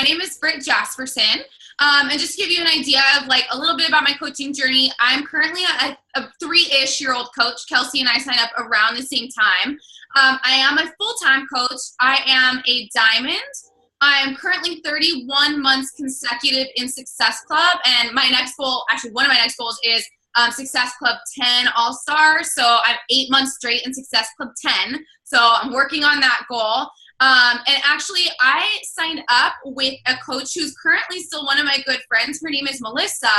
My name is Brit Jasperson. And just to give you an idea of like a little bit about my coaching journey, I'm currently a 3-ish-year-old coach. Kelsey and I signed up around the same time. I am a full-time coach. I am a diamond. I'm currently 31 months consecutive in Success Club. And my next goal, actually one of my next goals is Success Club 10 All-Star. So I'm 8 months straight in Success Club 10. So I'm working on that goal. And actually, I signed up with a coach who's currently still one of my good friends. Her name is Melissa,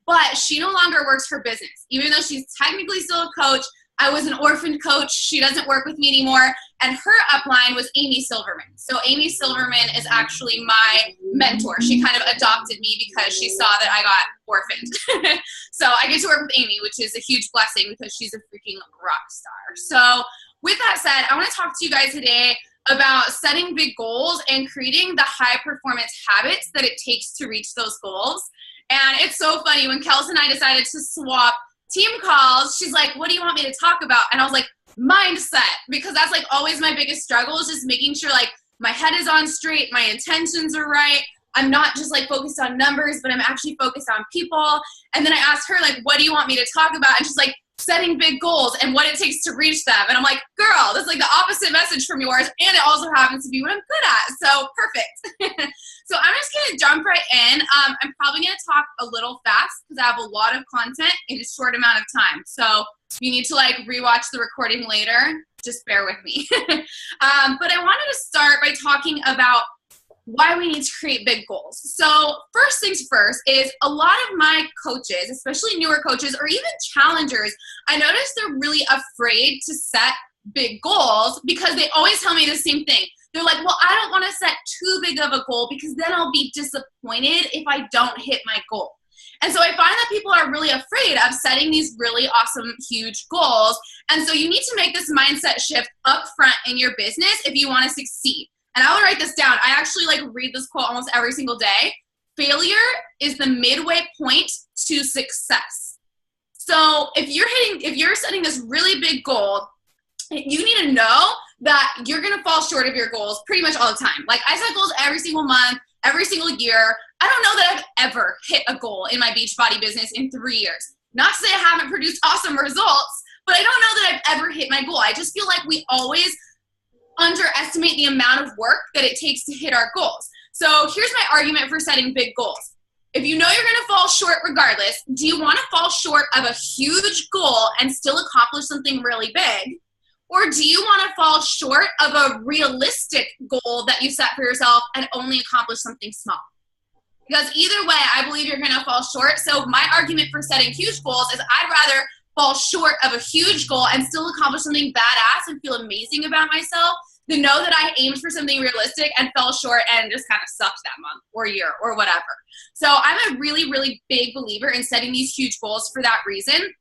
but she no longer works for business. Even though she's technically still a coach, I was an orphan coach. She doesn't work with me anymore. And her upline was Amy Silverman. So Amy Silverman is actually my mentor. She kind of adopted me because she saw that I got orphaned. So I get to work with Amy, which is a huge blessing because she's a freaking rock star. So with that said, I want to talk to you guys today about setting big goals and creating the high performance habits that it takes to reach those goals. And it's so funny, when Kels and I decided to swap team calls, she's like, what do you want me to talk about? And I was like, mindset, because that's like always my biggest struggle, is just making sure like my head is on straight, my intentions are right. I'm not just like focused on numbers, but I'm actually focused on people. And then I asked her like, what do you want me to talk about? And she's like, setting big goals and what it takes to reach them. And I'm like, girl, that's like the opposite message from yours. And it also happens to be what I'm good at. So perfect. So I'm just going to jump right in. I'm probably going to talk a little fast because I have a lot of content in a short amount of time. So if you need to like rewatch the recording later, just bear with me. But I wanted to start by talking about why we need to create big goals. So first things first is a lot of my coaches, especially newer coaches or even challengers, I notice they're really afraid to set big goals because they always tell me the same thing. They're like, well, I don't want to set too big of a goal because then I'll be disappointed if I don't hit my goal. And so I find that people are really afraid of setting these really awesome, huge goals. And so you need to make this mindset shift up front in your business if you want to succeed. And I will write this down. I actually like read this quote almost every single day. Failure is the midway point to success. So if you're setting this really big goal, you need to know that you're going to fall short of your goals pretty much all the time. Like I set goals every single month, every single year. I don't know that I've ever hit a goal in my Beachbody business in 3 years. Not to say I haven't produced awesome results, but I don't know that I've ever hit my goal. I just feel like we always underestimate the amount of work that it takes to hit our goals. So here's my argument for setting big goals. If you know you're going to fall short regardless, do you want to fall short of a huge goal and still accomplish something really big? Or do you want to fall short of a realistic goal that you set for yourself and only accomplish something small? Because either way, I believe you're going to fall short. So my argument for setting huge goals is I'd rather fall short of a huge goal and still accomplish something badass and feel amazing about myself than know that I aimed for something realistic and fell short and just kind of sucked that month or year or whatever. So I'm a really, really big believer in setting these huge goals for that reason,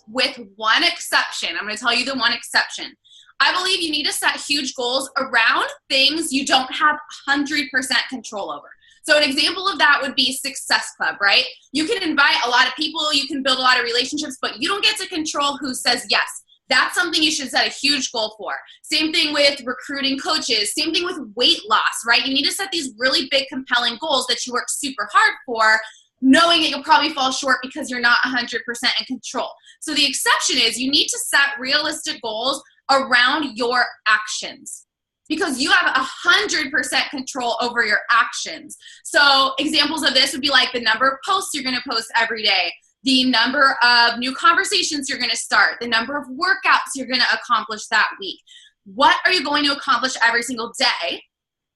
with one exception. I'm going to tell you the one exception. I believe you need to set huge goals around things you don't have 100% control over. So an example of that would be Success Club, right? You can invite a lot of people, you can build a lot of relationships, but you don't get to control who says yes. That's something you should set a huge goal for. Same thing with recruiting coaches, same thing with weight loss, right? You need to set these really big, compelling goals that you work super hard for, knowing that you'll probably fall short because you're not 100% in control. So the exception is you need to set realistic goals around your actions, because you have 100% control over your actions. So examples of this would be like the number of posts you're gonna post every day, the number of new conversations you're gonna start, the number of workouts you're gonna accomplish that week. What are you going to accomplish every single day?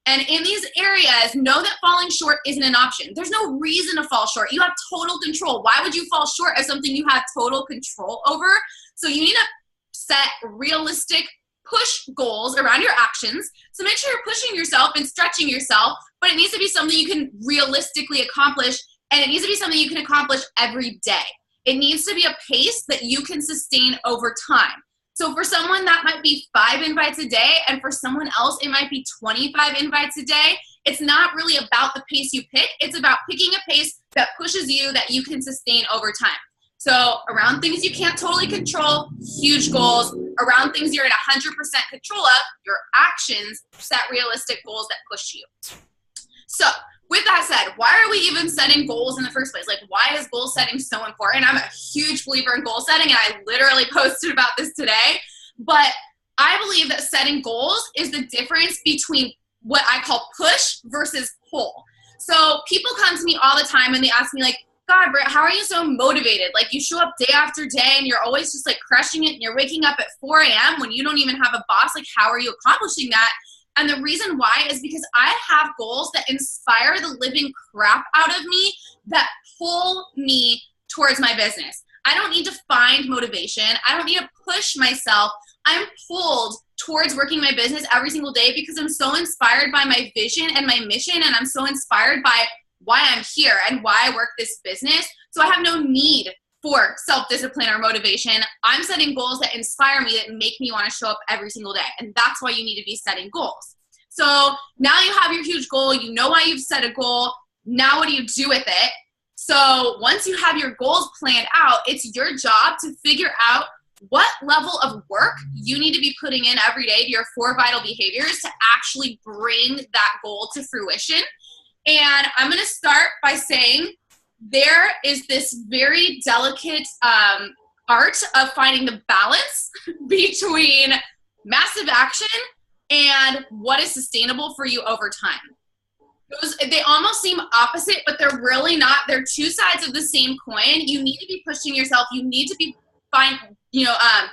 And in these areas, know that falling short isn't an option. There's no reason to fall short. You have total control. Why would you fall short of something you have total control over? So you need to set realistic push goals around your actions. So make sure you're pushing yourself and stretching yourself, but it needs to be something you can realistically accomplish, and it needs to be something you can accomplish every day. It needs to be a pace that you can sustain over time. So for someone that might be 5 invites a day, and for someone else it might be 25 invites a day. It's not really about the pace you pick. It's about picking a pace that pushes you, that you can sustain over time. So around things you can't totally control, huge goals. Around things you're in 100% control of, your actions, set realistic goals that push you. So even setting goals in the first place? Like, why is goal setting so important? I'm a huge believer in goal setting, and I literally posted about this today. But I believe that setting goals is the difference between what I call push versus pull. So people come to me all the time and they ask me like, God, Brit, how are you so motivated? Like, you show up day after day and you're always just like crushing it, and you're waking up at 4 a.m. when you don't even have a boss. Like, how are you accomplishing that? And the reason why is because I have goals that inspire the living crap out of me, that pull me towards my business. I don't need to find motivation. I don't need to push myself. I'm pulled towards working my business every single day because I'm so inspired by my vision and my mission, and I'm so inspired by why I'm here and why I work this business. So I have no need for self-discipline or motivation. I'm setting goals that inspire me, that make me want to show up every single day. And that's why you need to be setting goals. So now you have your huge goal. You know why you've set a goal. Now what do you do with it? So once you have your goals planned out, it's your job to figure out what level of work you need to be putting in every day to your 4 vital behaviors to actually bring that goal to fruition. And I'm going to start by saying there is this very delicate art of finding the balance between massive action and what is sustainable for you over time. They almost seem opposite, but they're really not. They're two sides of the same coin. You need to be pushing yourself. You need to be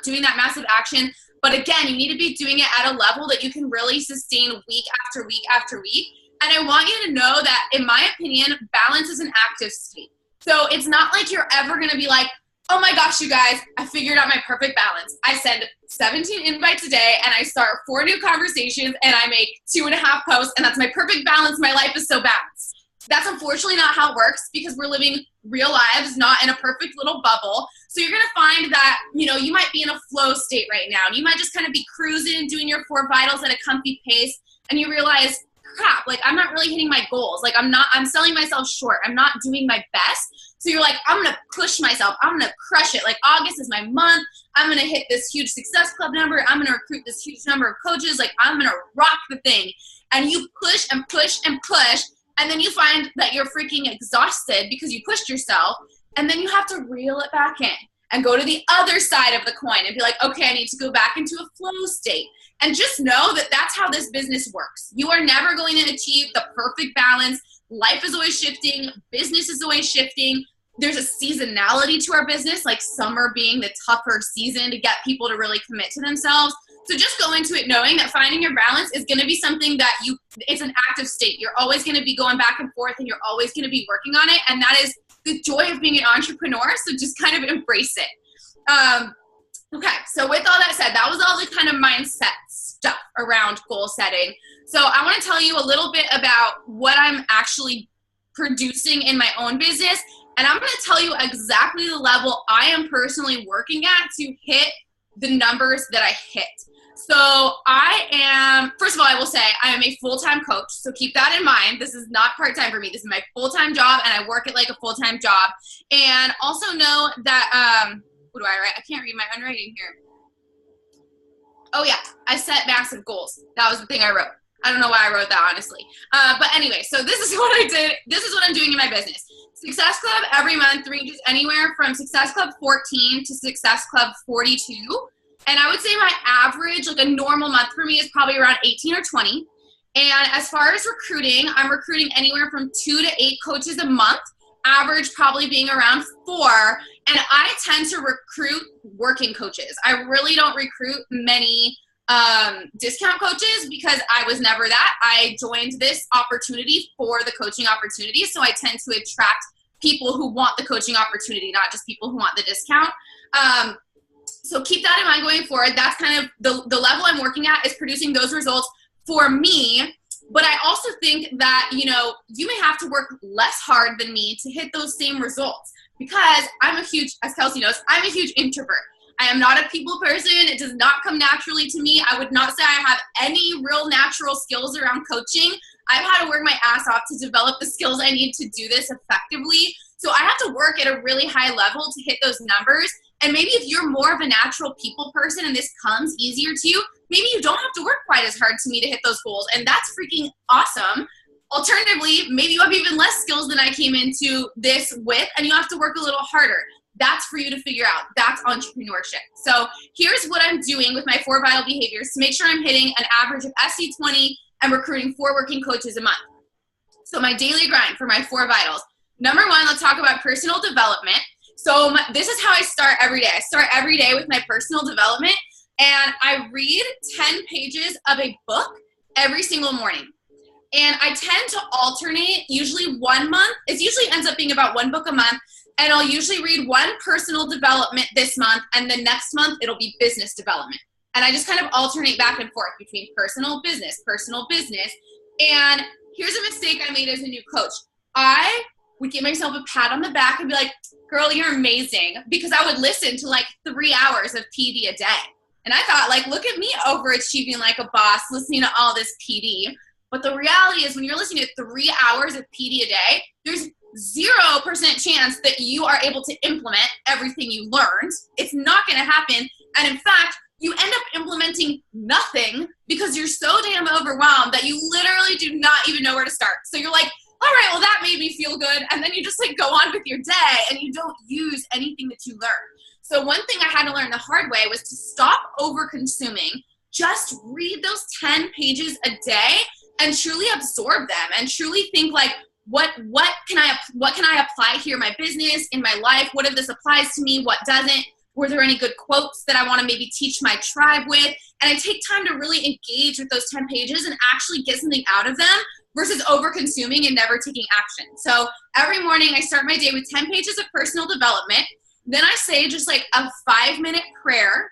doing that massive action. But again, you need to be doing it at a level that you can really sustain week after week after week. And I want you to know that, in my opinion, balance is an active state. So it's not like you're ever going to be like, oh my gosh, you guys, I figured out my perfect balance. I send 17 invites a day and I start 4 new conversations and I make 2.5 posts, and that's my perfect balance. My life is so balanced. That's unfortunately not how it works, because we're living real lives, not in a perfect little bubble. So you're going to find that, you might be in a flow state right now. You might just kind of be cruising, doing your 4 vitals at a comfy pace, and you realize, crap, like I'm not really hitting my goals. Like I'm selling myself short. I'm not doing my best. So you're like, I'm going to push myself. I'm going to crush it. Like, August is my month. I'm going to hit this huge Success Club number. I'm going to recruit this huge number of coaches. Like, I'm going to rock the thing. And you push and push and push. And then you find that you're freaking exhausted because you pushed yourself. And then you have to reel it back in and go to the other side of the coin and be like, okay, I need to go back into a flow state. And just know that that's how this business works. You are never going to achieve the perfect balance. Life is always shifting. Business is always shifting. There's a seasonality to our business, like summer being the tougher season to get people to really commit to themselves. So just go into it knowing that finding your balance is going to be something that it's an active state. You're always going to be going back and forth, and you're always going to be working on it. And that is the joy of being an entrepreneur. So just kind of embrace it. Okay, so with all that said, that was all the kind of mindset stuff around goal setting. So I want to tell you a little bit about what I'm actually producing in my own business. And I'm going to tell you exactly the level I am personally working at to hit the numbers that I hit. So first of all, I will say I am a full-time coach. So keep that in mind. This is not part-time for me. This is my full-time job, and I work it like a full-time job. And also know that, what do I write? I can't read my own writing here. Oh yeah, I set massive goals. That was the thing I wrote. I don't know why I wrote that, honestly. But anyway, so this is what I did. This is what I'm doing in my business. Success Club every month ranges anywhere from Success Club 14 to Success Club 42. And I would say my average, like a normal month for me, is probably around 18 or 20. And as far as recruiting, I'm recruiting anywhere from 2 to 8 coaches a month, average probably being around 4. And I tend to recruit working coaches. I really don't recruit many discount coaches because I was never that. I joined this opportunity for the coaching opportunity. So I tend to attract people who want the coaching opportunity, not just people who want the discount. So keep that in mind going forward. That's kind of the level I'm working at, is producing those results for me. But I also think that, you may have to work less hard than me to hit those same results, because as Kelsey knows, I'm a huge introvert. I am not a people person. It does not come naturally to me. I would not say I have any real natural skills around coaching. I've had to work my ass off to develop the skills I need to do this effectively. So I have to work at a really high level to hit those numbers. And maybe if you're more of a natural people person and this comes easier to you, maybe you don't have to work quite as hard to me to hit those goals. And that's freaking awesome. Alternatively, maybe you have even less skills than I came into this with, and you have to work a little harder. That's for you to figure out. That's entrepreneurship. So here's what I'm doing with my 4 vital behaviors to make sure I'm hitting an average of SC20 and recruiting 4 working coaches a month. So my daily grind for my 4 vitals. Number 1, let's talk about personal development. So this is how I start every day. I start every day with my personal development, and I read 10 pages of a book every single morning. And I tend to alternate, usually 1 month. It usually ends up being about 1 book a month. And I'll usually read 1 personal development this month, and the next month it'll be business development. And I just kind of alternate back and forth between personal, business. And here's a mistake I made as a new coach. I would give myself a pat on the back and be like, girl, you're amazing. Because I would listen to like 3 hours of PD a day. And I thought, like, look at me overachieving like a boss, listening to all this PD. But the reality is when you're listening to 3 hours of PD a day, there's 0% chance that you are able to implement everything you learned. It's not going to happen. And in fact, you end up implementing nothing because you're so damn overwhelmed that you literally do not even know where to start. So you're like, all right, well, that made me feel good. And then you just like go on with your day and you don't use anything that you learn. So one thing I had to learn the hard way was to stop over consuming. Just read those 10 pages a day and truly absorb them and truly think like, what can I apply here in my business, in my life? What if this applies to me? What doesn't? Were there any good quotes that I want to maybe teach my tribe with? And I take time to really engage with those 10 pages and actually get something out of them versus over-consuming and never taking action. So every morning I start my day with 10 pages of personal development. Then I say just like a 5-minute prayer.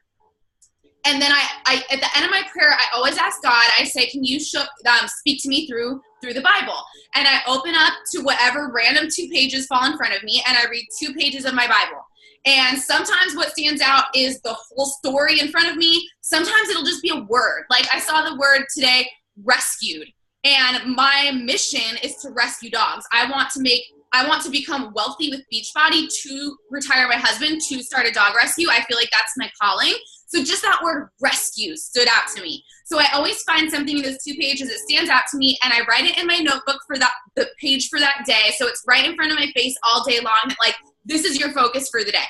And then I at the end of my prayer, I always ask God, I say, can you speak to me through the Bible? And I open up to whatever random 2 pages fall in front of me, and I read 2 pages of my Bible. And sometimes what stands out is the whole story in front of me. Sometimes it'll just be a word. Like I saw the word today, rescued. And my mission is to rescue dogs. I want to become wealthy with Beachbody to retire my husband, to start a dog rescue. I feel like that's my calling. So just that word rescue stood out to me. So I always find something in those 2 pages that stands out to me, and I write it in my notebook for the page for that day. So it's right in front of my face all day long, that like, this is your focus for the day.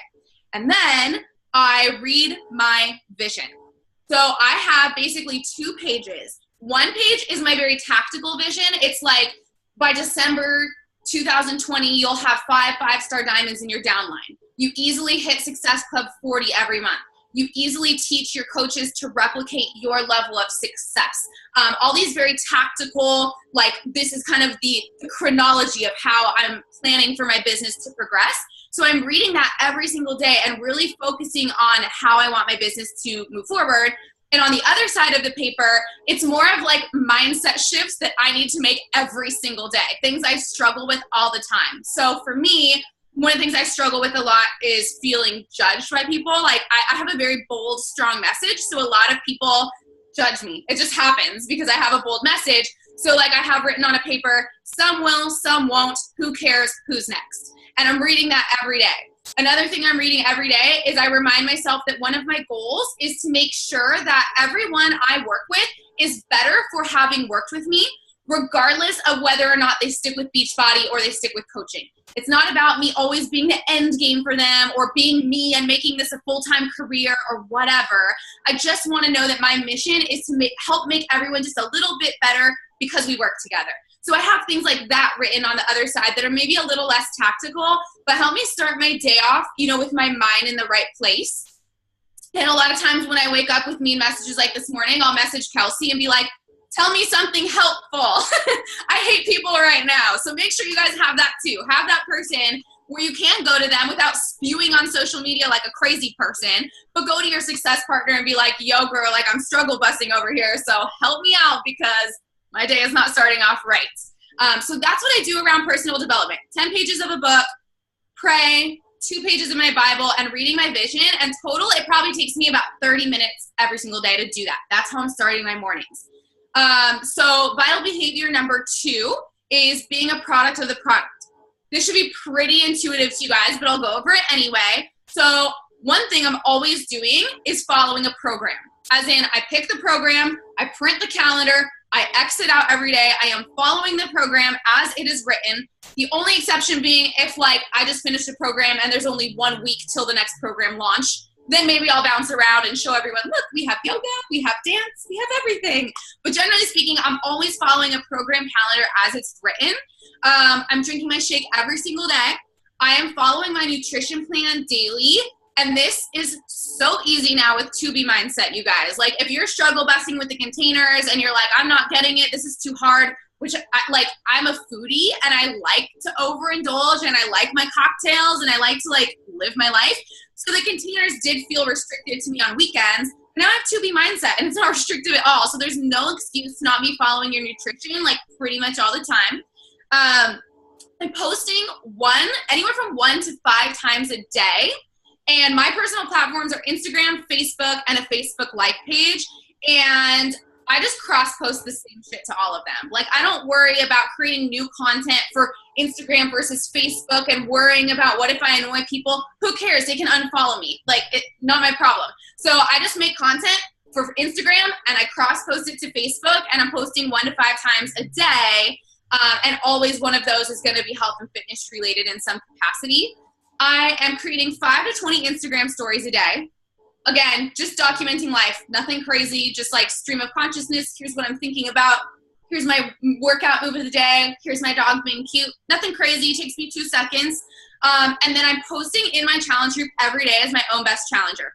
And then I read my vision. So I have basically 2 pages. 1 page is my very tactical vision. It's like by December 2020, you'll have 5 5-star diamonds in your downline. You easily hit Success Club 40 every month. You easily teach your coaches to replicate your level of success. All these very tactical, like this is kind of the chronology of how I'm planning for my business to progress. So I'm reading that every single day and really focusing on how I want my business to move forward. And on the other side of the paper, it's more of like mindset shifts that I need to make every single day, things I struggle with all the time. So for me, one of the things I struggle with a lot is feeling judged by people. Like I have a very bold, strong message. So a lot of people judge me. It just happens because I have a bold message. So like I have written on a paper, some will, some won't, who cares, who's next? And I'm reading that every day. Another thing I'm reading every day is I remind myself that one of my goals is to make sure that everyone I work with is better for having worked with me, regardless of whether or not they stick with Beachbody or they stick with coaching. It's not about me always being the end game for them or being me and making this a full-time career or whatever. I just want to know that my mission is to help make everyone just a little bit better because we work together. So I have things like that written on the other side that are maybe a little less tactical, but help me start my day off, with my mind in the right place. And a lot of times when I wake up with mean messages like this morning, I'll message Kelsey and be like, tell me something helpful. I hate people right now. So make sure you guys have that too. Have that person where you can go to them without spewing on social media like a crazy person, but go to your success partner and be like, yo girl, like I'm struggle busting over here. So help me out because my day is not starting off right. So that's what I do around personal development. 10 pages of a book, pray, 2 pages of my Bible, and reading my vision. And total, it probably takes me about 30 minutes every single day to do that. That's how I'm starting my mornings. So vital behavior number 2 is being a product of the product. This should be pretty intuitive to you guys, but I'll go over it anyway. So one thing I'm always doing is following a program. As in, I pick the program, I print the calendar, I exit out every day. I am following the program as it is written. The only exception being if like I just finished a program and there's only 1 week till the next program launch, then maybe I'll bounce around and show everyone, look, we have yoga, we have dance, we have everything. But generally speaking, I'm always following a program calendar as it's written. I'm drinking my shake every single day. I am following my nutrition plan daily. And this is so easy now with 2B mindset, you guys. Like if you're struggle busting with the containers and you're like, I'm not getting it, this is too hard, which I'm a foodie and I like to overindulge and I like my cocktails and I like to like live my life. So the containers did feel restricted to me on weekends. Now I have 2B mindset and it's not restrictive at all. So there's no excuse to not be following your nutrition like pretty much all the time. I'm posting anywhere from 1 to 5 times a day. And my personal platforms are Instagram, Facebook, and a Facebook Live page. And I just cross-post the same shit to all of them. Like, I don't worry about creating new content for Instagram versus Facebook and worrying about what if I annoy people. Who cares? They can unfollow me. Like, not my problem. So I just make content for Instagram, and I cross-post it to Facebook, and I'm posting 1 to 5 times a day. And always one of those is going to be health and fitness related in some capacity. I am creating 5 to 20 Instagram stories a day. Again, just documenting life, nothing crazy, just like stream of consciousness. Here's what I'm thinking about. Here's my workout move of the day. Here's my dog being cute. Nothing crazy, takes me 2 seconds. And then I'm posting in my challenge group every day as my own best challenger.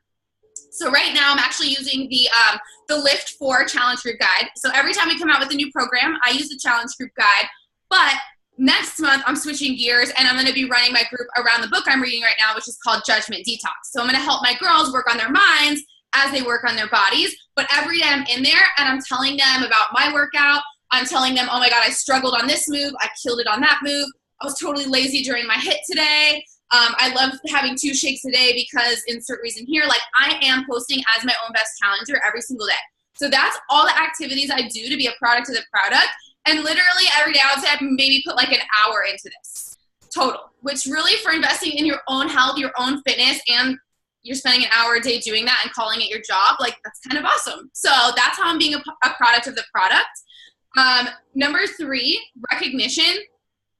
So right now I'm actually using the Lift 4 challenge group guide. So every time we come out with a new program, I use the challenge group guide. But next month, I'm switching gears, and I'm going to be running my group around the book I'm reading right now, which is called Judgment Detox. So I'm going to help my girls work on their minds as they work on their bodies. But every day I'm in there, and I'm telling them about my workout. I'm telling them, oh, my God, I struggled on this move. I killed it on that move. I was totally lazy during my HIIT today. I love having 2 shakes a day because insert reason here. Like, I am posting as my own best challenger every single day. So that's all the activities I do to be a product of the product. And literally every day I would say I maybe put like an hour into this total, which really for investing in your own health, your own fitness, and you're spending an hour a day doing that and calling it your job, like that's kind of awesome. So that's how I'm being a product of the product. Number 3, recognition.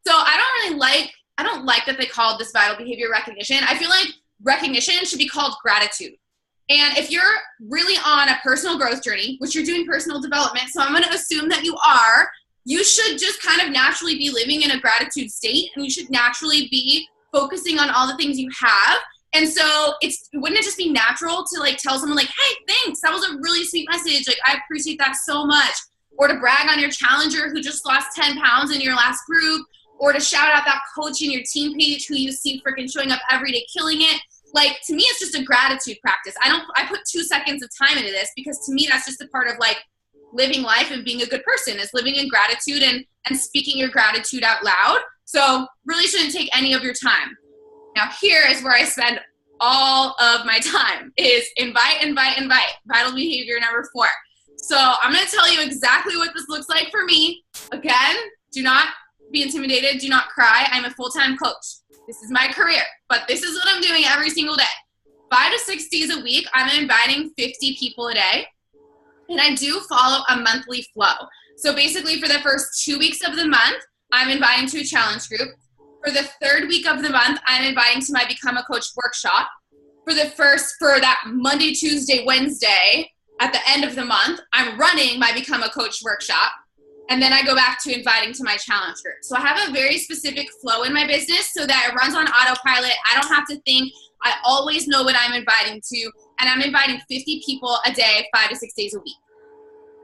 So I don't like that they called this vital behavior recognition. I feel like recognition should be called gratitude. And if you're really on a personal growth journey, which you're doing personal development, so I'm going to assume that you are, you should just kind of naturally be living in a gratitude state, and you should naturally be focusing on all the things you have. And so wouldn't it just be natural to like tell someone like, hey, thanks, that was a really sweet message. Like, I appreciate that so much. Or to brag on your challenger who just lost 10 pounds in your last group, or to shout out that coach in your team page who you see freaking showing up every day, killing it. Like, to me, it's just a gratitude practice. I put 2 seconds of time into this because to me, that's just a part of like living life and being a good person, is living in gratitude and speaking your gratitude out loud. So really shouldn't take any of your time. Now here is where I spend all of my time, is invite. Vital behavior number 4. So I'm going to tell you exactly what this looks like for me. Again, do not be intimidated. Do not cry. I'm a full-time coach. This is my career, but this is what I'm doing every single day. 5 to 6 days a week, I'm inviting 50 people a day. And I do follow a monthly flow. So basically for the first 2 weeks of the month, I'm inviting to a challenge group. For the 3rd week of the month, I'm inviting to my Become a Coach workshop. For that Monday, Tuesday, Wednesday, at the end of the month, I'm running my Become a Coach workshop. And then I go back to inviting to my challenge group. So I have a very specific flow in my business so that it runs on autopilot. I don't have to think. I always know what I'm inviting to. And I'm inviting 50 people a day, 5 to 6 days a week.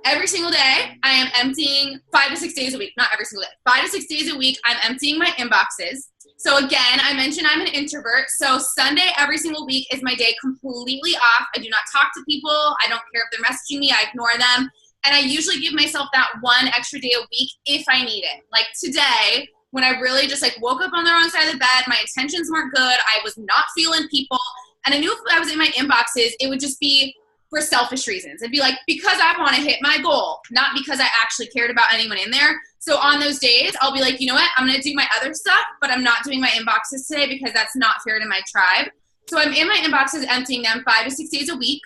Every single day, I am emptying 5 to 6 days a week, not every single day. 5 to 6 days a week, I'm emptying my inboxes. So again, I mentioned I'm an introvert. So Sunday every single week is my day completely off. I do not talk to people. I don't care if they're messaging me. I ignore them. And I usually give myself that 1 extra day a week if I need it. Like today, when I really just like woke up on the wrong side of the bed, my intentions weren't good. I was not feeling people. And I knew if I was in my inboxes, it would just be for selfish reasons. It'd be like, because I want to hit my goal, not because I actually cared about anyone in there. So on those days, I'll be like, you know what? I'm going to do my other stuff, but I'm not doing my inboxes today because that's not fair to my tribe. So I'm in my inboxes, emptying them 5 to 6 days a week.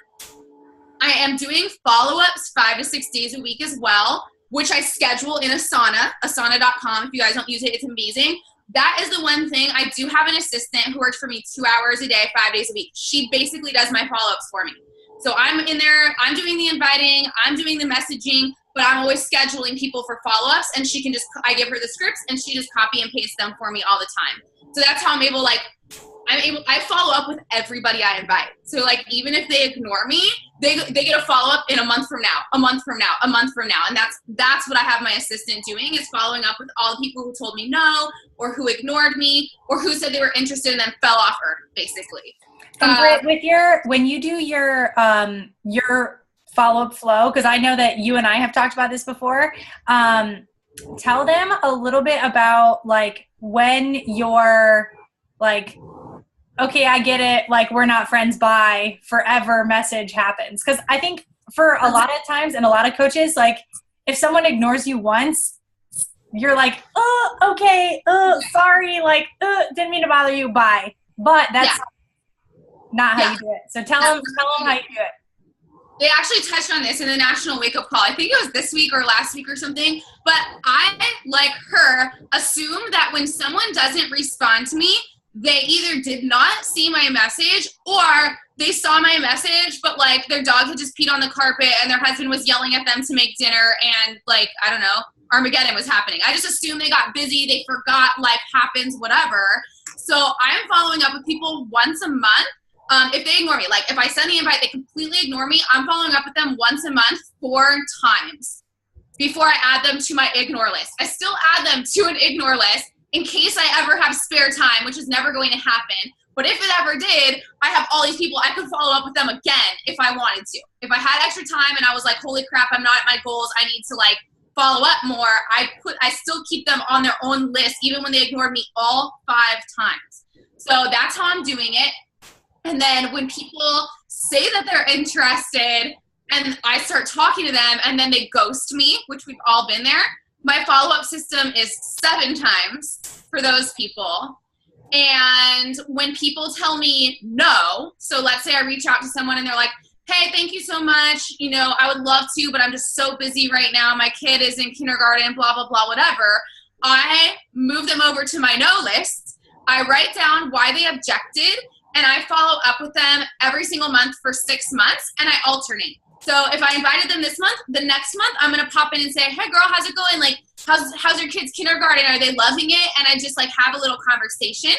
I am doing follow-ups 5 to 6 days a week as well which I schedule in Asana, asana.com. If you guys don't use it, it's amazing. That is the one thing. I do have an assistant who works for me 2 hours a day, 5 days a week. She basically does my follow-ups for me. So I'm in there, I'm doing the inviting, I'm doing the messaging, but I'm always scheduling people for follow-ups, and she can just, I give her the scripts and she just copy and paste them for me all the time. So that's how I follow up with everybody I invite. So like, even if they ignore me, they get a follow-up in a month from now, a month from now, a month from now. And that's what I have my assistant doing, is following up with all the people who told me no, or who ignored me, or who said they were interested and then fell off her, basically. And Brit, when you do your follow-up flow, because I know that you and I have talked about this before, tell them a little bit about like when you're like, okay, I get it, like, we're not friends, bye, forever message happens. Because I think for a lot of times and a lot of coaches, like, if someone ignores you once, you're like, oh, okay, sorry, like, didn't mean to bother you, bye. But that's not how you do it. So tell them how you do it. They actually touched on this in the National Wake Up Call. I think it was this week or last week or something. But I, like her, assume that when someone doesn't respond to me, they either did not see my message, or they saw my message, but like their dog had just peed on the carpet and their husband was yelling at them to make dinner, and like, I don't know, Armageddon was happening. I just assumed they got busy, they forgot, life happens, whatever. So I'm following up with people once a month. If they ignore me, like if I send the invite, they completely ignore me, I'm following up with them once a month 4 times before I add them to my ignore list. I still add them to an ignore list in case I ever have spare time, which is never going to happen. But if it ever did, I have all these people. I could follow up with them again if I wanted to. If I had extra time and I was like, holy crap, I'm not at my goals, I need to like follow up more, I still keep them on their own list, even when they ignored me all 5 times. So that's how I'm doing it. And then when people say that they're interested and I start talking to them and then they ghost me, which we've all been there, my follow-up system is 7 times for those people. And when people tell me no, so let's say I reach out to someone and they're like, hey, thank you so much, you know, I would love to, but I'm just so busy right now, my kid is in kindergarten, blah, blah, blah, whatever, I move them over to my no list. I write down why they objected, and I follow up with them every single month for 6 months, and I alternate. So if I invited them this month, the next month I'm going to pop in and say, hey girl, how's it going? Like, how's your kids' kindergarten? Are they loving it? And I just like have a little conversation,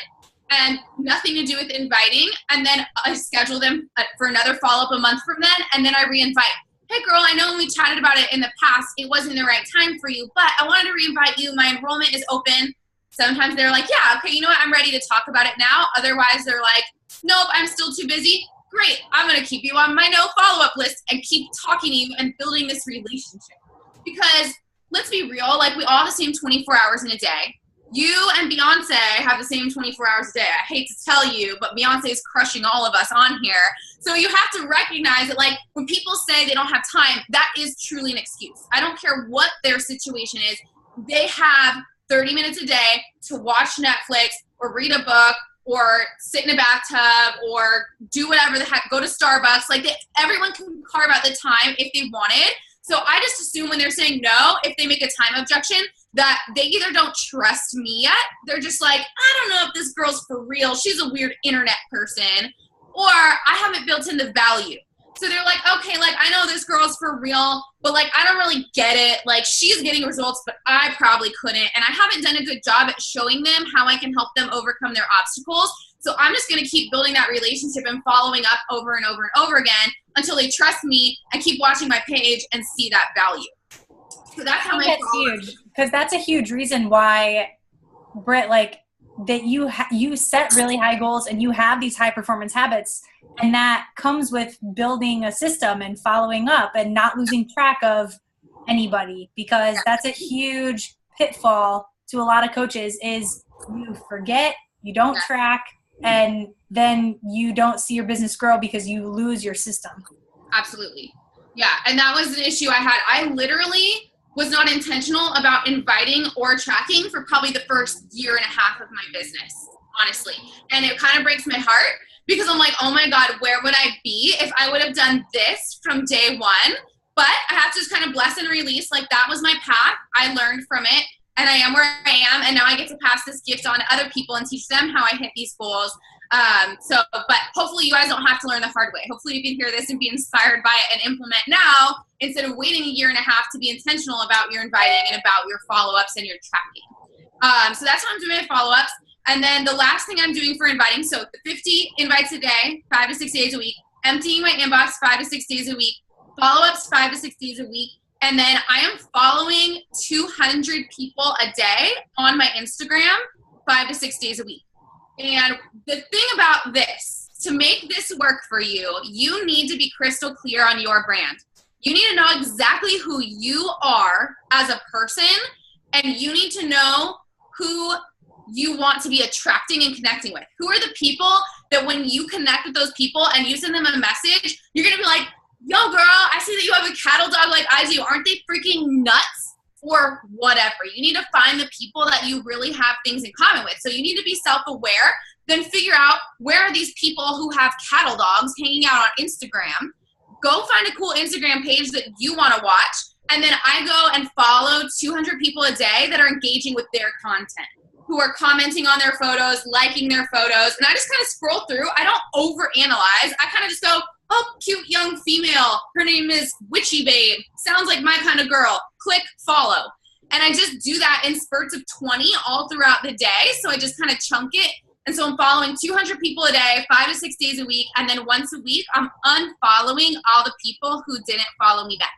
and nothing to do with inviting. And then I schedule them for another follow-up a month from then. And then I re-invite. Hey girl, I know when we chatted about it in the past, it wasn't the right time for you, but I wanted to re-invite you. My enrollment is open. Sometimes they're like, yeah, okay, you know what? I'm ready to talk about it now. Otherwise they're like, nope, I'm still too busy. Great, I'm going to keep you on my no follow-up list and keep talking to you and building this relationship. Because let's be real, like we all have the same 24 hours in a day. You and Beyonce have the same 24 hours a day. I hate to tell you, but Beyonce is crushing all of us on here. So you have to recognize that, like, when people say they don't have time, that is truly an excuse. I don't care what their situation is. They have 30 minutes a day to watch Netflix or read a book or sit in a bathtub or do whatever the heck, go to Starbucks. Like, everyone can carve out the time if they wanted. So I just assume when they're saying no, if they make a time objection, that they either don't trust me yet, they're just like, I don't know if this girl's for real, she's a weird internet person, or I haven't built in the value. So they're like, okay, like, I know this girl's for real, but like, I don't really get it. Like, she's getting results, but I probably couldn't. And I haven't done a good job at showing them how I can help them overcome their obstacles. So I'm just going to keep building that relationship and following up over and over and over again until they trust me and keep watching my page and see that value. So that's how my that's huge, because that's a huge reason why, Brit, like, that you set really high goals and you have these high performance habits, and that comes with building a system and following up and not losing track of anybody, because that's a huge pitfall to a lot of coaches is you forget, you don't track, and then you don't see your business grow because you lose your system. Absolutely. Yeah. And that was an issue I had. I literally was not intentional about inviting or tracking for probably the first year and a half of my business, honestly. And it kind of breaks my heart because I'm like, oh my God, where would I be if I would have done this from day one? But I have to just kind of bless and release. Like, that was my path. I learned from it, and I am where I am. And now I get to pass this gift on to other people and teach them how I hit these goals. But hopefully you guys don't have to learn the hard way. Hopefully you can hear this and be inspired by it and implement now instead of waiting a year and a half to be intentional about your inviting and about your follow-ups and your tracking. So that's how I'm doing my follow-ups. And then the last thing I'm doing for inviting, so the 50 invites a day, 5 to 6 days a week, emptying my inbox 5 to 6 days a week, follow-ups 5 to 6 days a week, and then I am following 200 people a day on my Instagram 5 to 6 days a week. And the thing about this, to make this work for you, you need to be crystal clear on your brand. You need to know exactly who you are as a person, and you need to know who you want to be attracting and connecting with. Who are the people that when you connect with those people and you send them a message, you're going to be like, yo, girl, I see that you have a cattle dog like I do. Aren't they freaking nuts? Or whatever. You need to find the people that you really have things in common with. So you need to be self-aware, then figure out where are these people who have cattle dogs hanging out on Instagram. Go find a cool Instagram page that you want to watch. And then I go and follow 200 people a day that are engaging with their content, who are commenting on their photos, liking their photos. And I just kind of scroll through. I don't overanalyze. I kind of just go, oh, cute young female. Her name is Witchy Babe. Sounds like my kind of girl. Click follow. And I just do that in spurts of 20 all throughout the day. So I just kind of chunk it. And so I'm following 200 people a day, 5 to 6 days a week. And then once a week, I'm unfollowing all the people who didn't follow me back.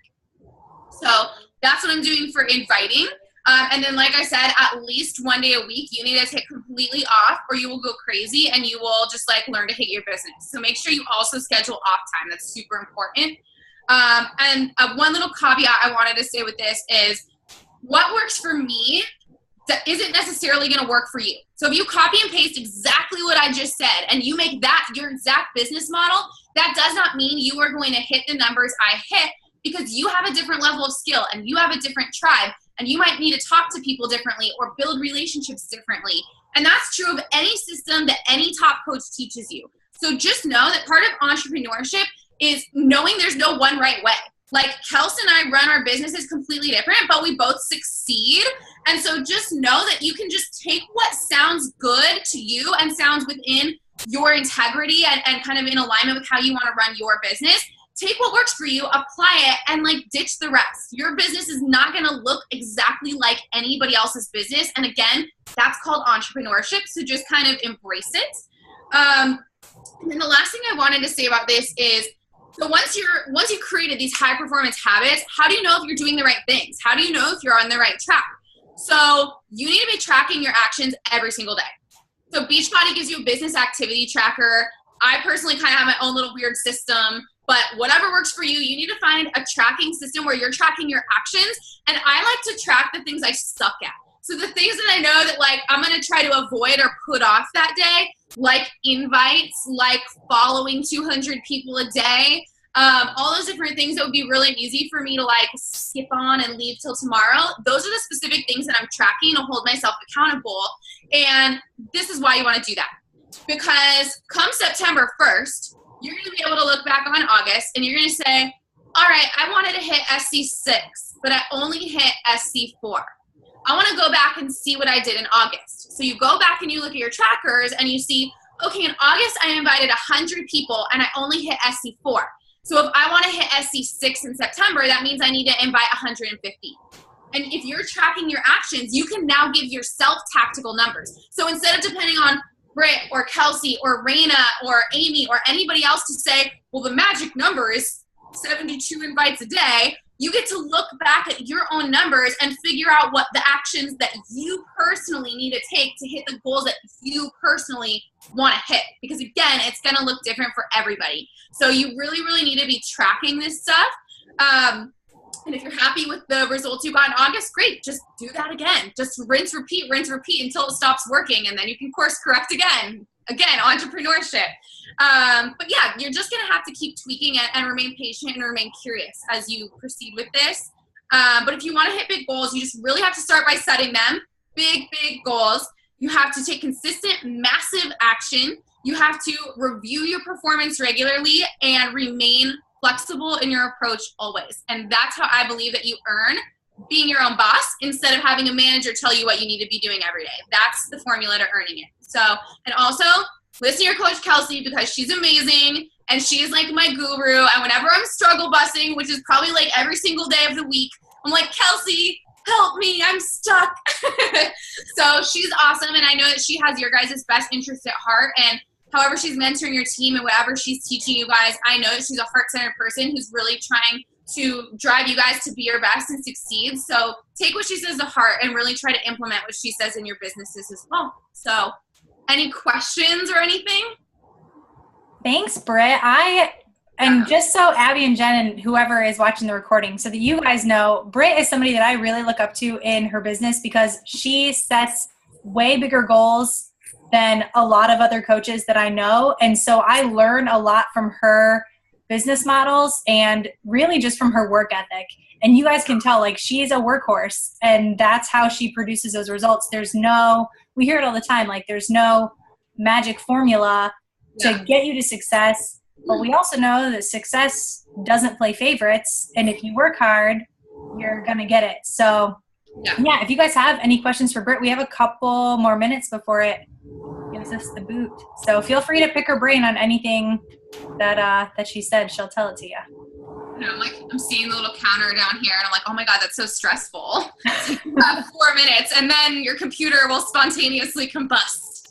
So that's what I'm doing for inviting. And then, like I said, at least one day a week, you need to take completely off or you will go crazy and you will just like learn to hate your business. So make sure you also schedule off time. That's super important. And one little caveat I wanted to say with this is what works for me that isn't necessarily going to work for you. So if you copy and paste exactly what I just said and you make that your exact business model, that does not mean you are going to hit the numbers I hit because you have a different level of skill and you have a different tribe. And you might need to talk to people differently or build relationships differently. And that's true of any system that any top coach teaches you. So just know that part of entrepreneurship is knowing there's no one right way. Like Kelsey and I run our businesses completely different, but we both succeed. And so just know that you can just take what sounds good to you and sounds within your integrity and kind of in alignment with how you want to run your business. Take what works for you, apply it, and like ditch the rest. Your business is not going to look exactly like anybody else's business. And again, that's called entrepreneurship. So just kind of embrace it. And then the last thing I wanted to say about this is, so once you created these high performance habits, how do you know if you're doing the right things? How do you know if you're on the right track? So you need to be tracking your actions every single day. So Beachbody gives you a business activity tracker. I personally kind of have my own little weird system. But whatever works for you, you need to find a tracking system where you're tracking your actions. And I like to track the things I suck at. So the things that I know that like I'm going to try to avoid or put off that day, like invites, like following 200 people a day, all those different things that would be really easy for me to like skip on and leave till tomorrow. Those are the specific things that I'm tracking to hold myself accountable. And this is why you want to do that. Because come September 1st, you're going to be able to look back on August and you're going to say, all right, I wanted to hit SC6, but I only hit SC4. I want to go back and see what I did in August. So you go back and you look at your trackers and you see, okay, in August, I invited 100 people and I only hit SC4. So if I want to hit SC6 in September, that means I need to invite 150. And if you're tracking your actions, you can now give yourself tactical numbers. So instead of depending on Brit or Kelsey or Raina or Amy or anybody else to say, well, the magic number is 72 invites a day, you get to look back at your own numbers and figure out what the actions that you personally need to take to hit the goals that you personally want to hit. Because again, it's going to look different for everybody. So you really, really need to be tracking this stuff. And if you're happy with the results you got in August, great. Just do that again. Just rinse, repeat until it stops working. And then you can course correct again. Again, entrepreneurship. But yeah, you're just going to have to keep tweaking it and remain patient and remain curious as you proceed with this. But if you want to hit big goals, you just really have to start by setting them. Big, big goals. You have to take consistent, massive action. You have to review your performance regularly and remain flexible in your approach always. And that's how I believe that you earn being your own boss instead of having a manager tell you what you need to be doing every day. That's the formula to earning it. So, and also listen to your coach Kelsey, because she's amazing and she is like my guru. And whenever I'm struggle busing, which is probably like every single day of the week, I'm like, Kelsey, help me, I'm stuck. So she's awesome. And I know that she has your guys' best interest at heart. And however she's mentoring your team and whatever she's teaching you guys, I know that she's a heart-centered person who's really trying to drive you guys to be your best and succeed. So take what she says to heart and really try to implement what she says in your businesses as well. So any questions or anything? Thanks, Brit. And just so Abby and Jen and whoever is watching the recording, so that you guys know, Brit is somebody that I really look up to in her business, because she sets way bigger goals than a lot of other coaches that I know. And so I learn a lot from her business models and really just from her work ethic. And you guys can tell, like, she's a workhorse, and that's how she produces those results. We hear it all the time, like there's no magic formula to get you to success. But we also know that success doesn't play favorites. And if you work hard, you're going to get it. So yeah, if you guys have any questions for Brit, we have a couple more minutes before it gives us the boot. So feel free to pick her brain on anything that she said. She'll tell it to you. I'm seeing the little counter down here, and I'm like, oh my God, that's so stressful. You have 4 minutes, and then your computer will spontaneously combust.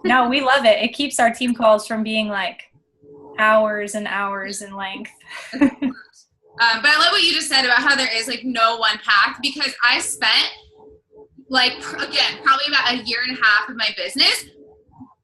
No, we love it. It keeps our team calls from being like hours and hours in length. But I love what you just said about how there is like no one path, because I spent probably about a year and a half of my business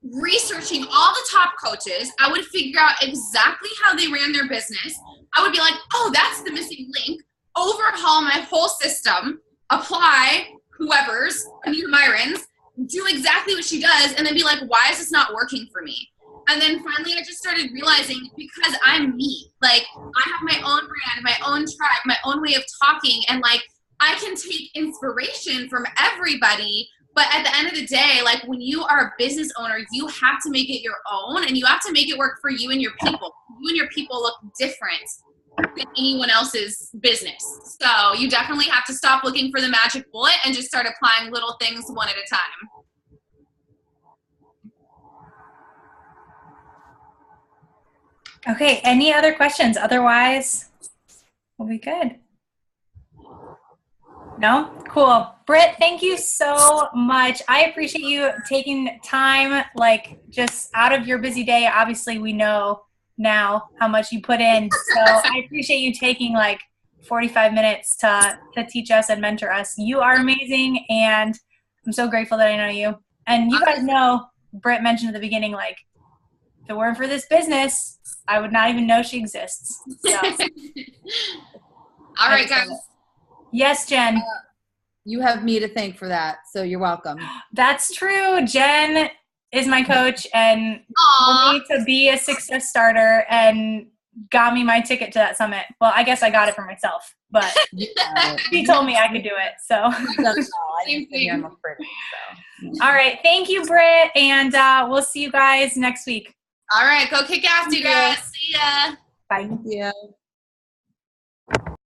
researching all the top coaches. I would figure out exactly how they ran their business. I would be like, oh, that's the missing link. Overhaul my whole system, apply whoever's, Anita Myron's, do exactly what she does, and then be like, why is this not working for me? And then finally I just started realizing, because I'm me, like I have my own brand, my own tribe, my own way of talking, and like I can take inspiration from everybody. But at the end of the day, like when you are a business owner, you have to make it your own, and you have to make it work for you and your people. You and your people look different than anyone else's business. So you definitely have to stop looking for the magic bullet and just start applying little things one at a time. Okay, any other questions? Otherwise, we'll be good. No? Cool. Brit, thank you so much. I appreciate you taking time, like just out of your busy day. Obviously, we know now how much you put in. So I appreciate you taking like 45 minutes to teach us and mentor us. You are amazing, and I'm so grateful that I know you. And you guys know, Brit mentioned at the beginning, like, if it weren't for this business, I would not even know she exists. So. All right, guys. Yes, Jen. You have me to thank for that, so you're welcome. That's true. Jen is my coach and told me to be a success starter and got me my ticket to that summit. Well, I guess I got it for myself, but she told me I could do it. So. All right. Thank you, Brit. And we'll see you guys next week. All right. Go kick ass, you guys. See ya. Bye. Yeah.